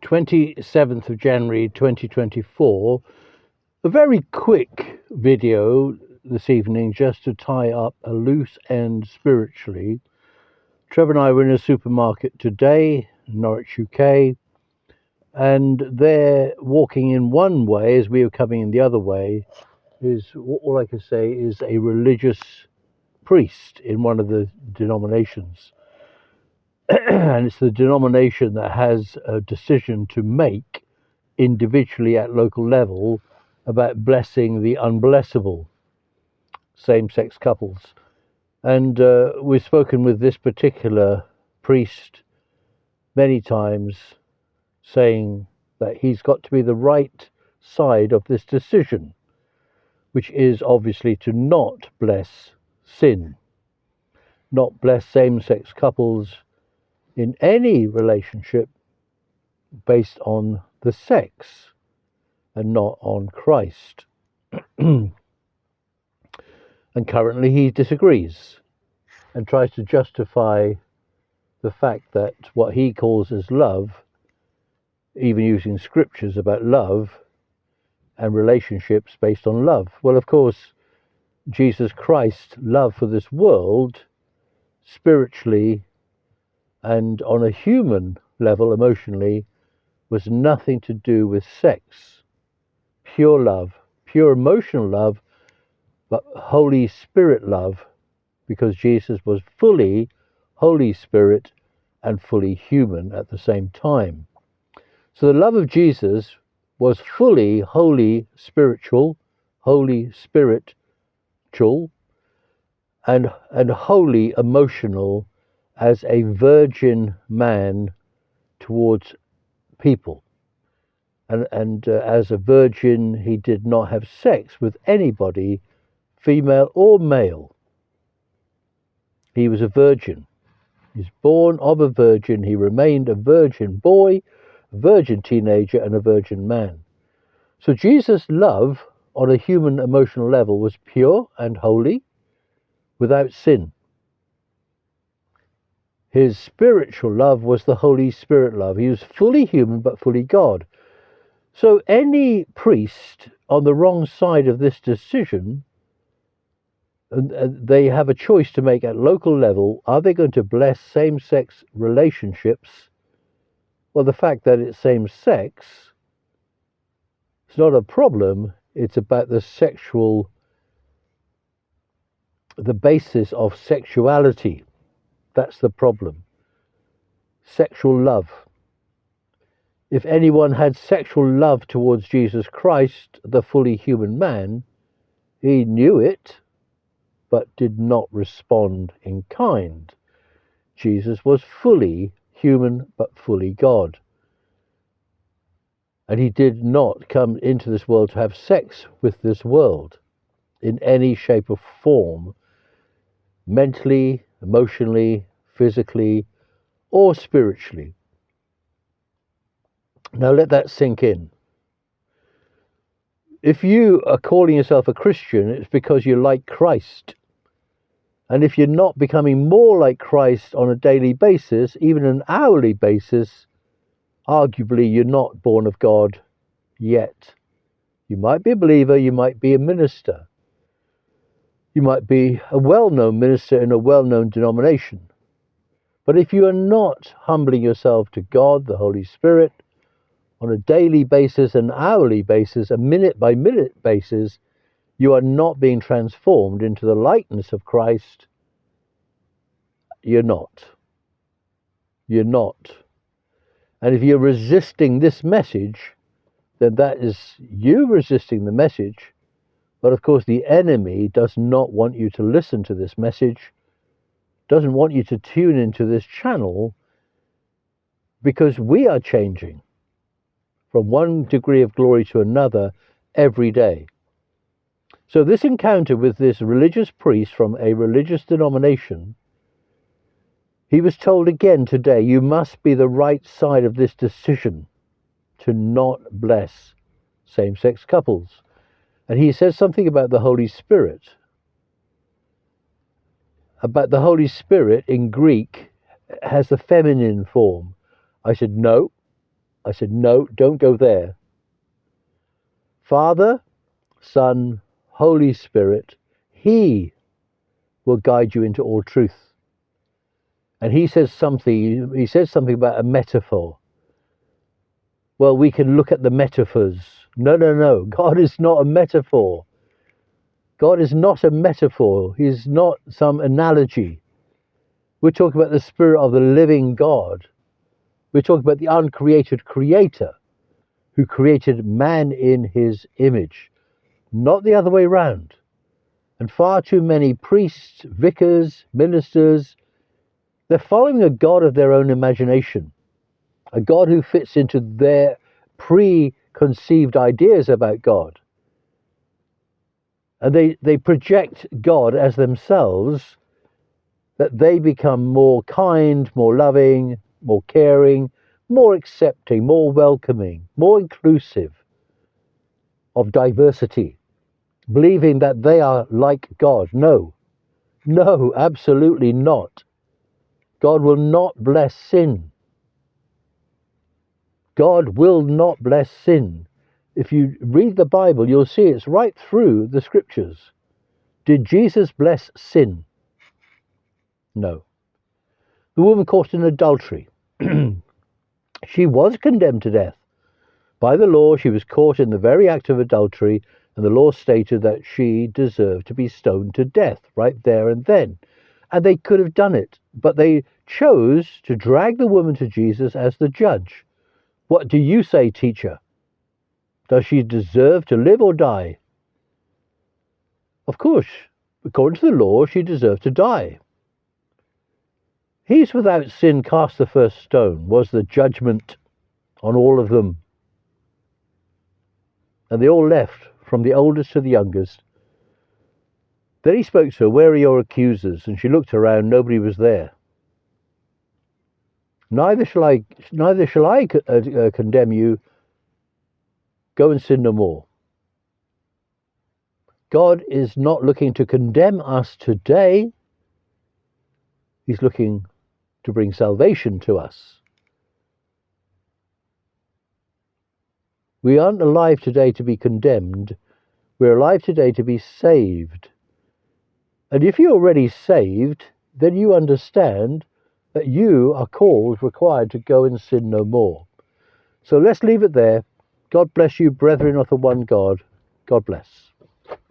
27th of January 2024. A very quick video this evening just to tie up a loose end spiritually. Trevor and I were in a supermarket today, Norwich, UK, and there, walking in one way as we were coming in the other way, is all I can say is a religious priest in one of the denominations. And it's the denomination that has a decision to make individually at local level about blessing the unblessable, same-sex couples. And we've spoken with this particular priest many times, saying that he's got to be the right side of this decision, which is obviously to not bless sin, not bless same-sex couples in any relationship based on the sex and not on Christ. And currently he disagrees and tries to justify the fact that what he calls as love, even using scriptures about love and relationships based on love. Well, of course, Jesus Christ's love for this world, spiritually and on a human level, emotionally, was nothing to do with sex. Pure love, pure emotional love, but Holy Spirit love, because Jesus was fully Holy Spirit and fully human at the same time. So the love of Jesus was fully Holy Spiritual, Holy Spiritual, and wholly emotional as a virgin man towards people. And as a virgin, he did not have sex with anybody, female or male. He was a virgin. He's born of a virgin. He remained a virgin boy, a virgin teenager, and a virgin man. So Jesus' love on a human emotional level was pure and holy, without sin. His spiritual love was the Holy Spirit love. He was fully human but fully God. So any priest on the wrong side of this decision, they have a choice to make at local level. Are they going to bless same-sex relationships? Well, the fact that it's same-sex, it's not a problem. It's about the basis of sexuality. That's the problem. Sexual love. If anyone had sexual love towards Jesus Christ, the fully human man, he knew it, but did not respond in kind. Jesus was fully human, but fully God. And he did not come into this world to have sex with this world in any shape or form, mentally, emotionally, physically, or spiritually. Now let that sink in. If you are calling yourself a Christian, it's because you like Christ. And if you're not becoming more like Christ on a daily basis, even an hourly basis, arguably you're not born of God yet. You might be a believer, you might be a minister. You might be a well-known minister in a well-known denomination. But if you are not humbling yourself to God, the Holy Spirit, on a daily basis, an hourly basis, a minute-by-minute basis, you are not being transformed into the likeness of Christ. You're not. You're not. And if you're resisting this message, then that is you resisting the message. But of course, the enemy does not want you to listen to this message, doesn't want you to tune into this channel, because we are changing from one degree of glory to another every day. So this encounter with this religious priest from a religious denomination, he was told again today, you must be the right side of this decision to not bless same-sex couples. And he says something about the Holy Spirit. About the Holy Spirit in Greek has the feminine form. I said, no, I said, no, don't go there. Father, Son, Holy Spirit, He will guide you into all truth. And he says something about a metaphor. Well, we can look at the metaphors. No. God is not a metaphor. God is not a metaphor. He's not some analogy. We're talking about the Spirit of the living God. We're talking about the uncreated Creator who created man in his image, not the other way round. And far too many priests, vicars, ministers, they're following a God of their own imagination, a God who fits into their preconceived ideas about God. And they project God as themselves, that they become more kind, more loving, more caring, more accepting, more welcoming, more inclusive of diversity, believing that they are like God. No, absolutely not. God will not bless sin. God will not bless sin. If you read the Bible, you'll see it's right through the scriptures. Did Jesus bless sin? No. The woman caught in adultery. She was condemned to death. By the law, she was caught in the very act of adultery, and the law stated that she deserved to be stoned to death right there and then. And they could have done it, but they chose to drag the woman to Jesus as the judge. What do you say, teacher? Does she deserve to live or die? Of course, according to the law, she deserved to die. He's without sin cast the first stone was the judgment on all of them. And they all left, from the oldest to the youngest. Then he spoke to her, where are your accusers? And she looked around, nobody was there. Neither shall I condemn you. Go and sin no more. God is not looking to condemn us today. He's looking to bring salvation to us. We aren't alive today to be condemned. We're alive today to be saved. And if you're already saved, then you understand that you are required to go and sin no more. So let's leave it there. God bless you, brethren of the one God. God bless.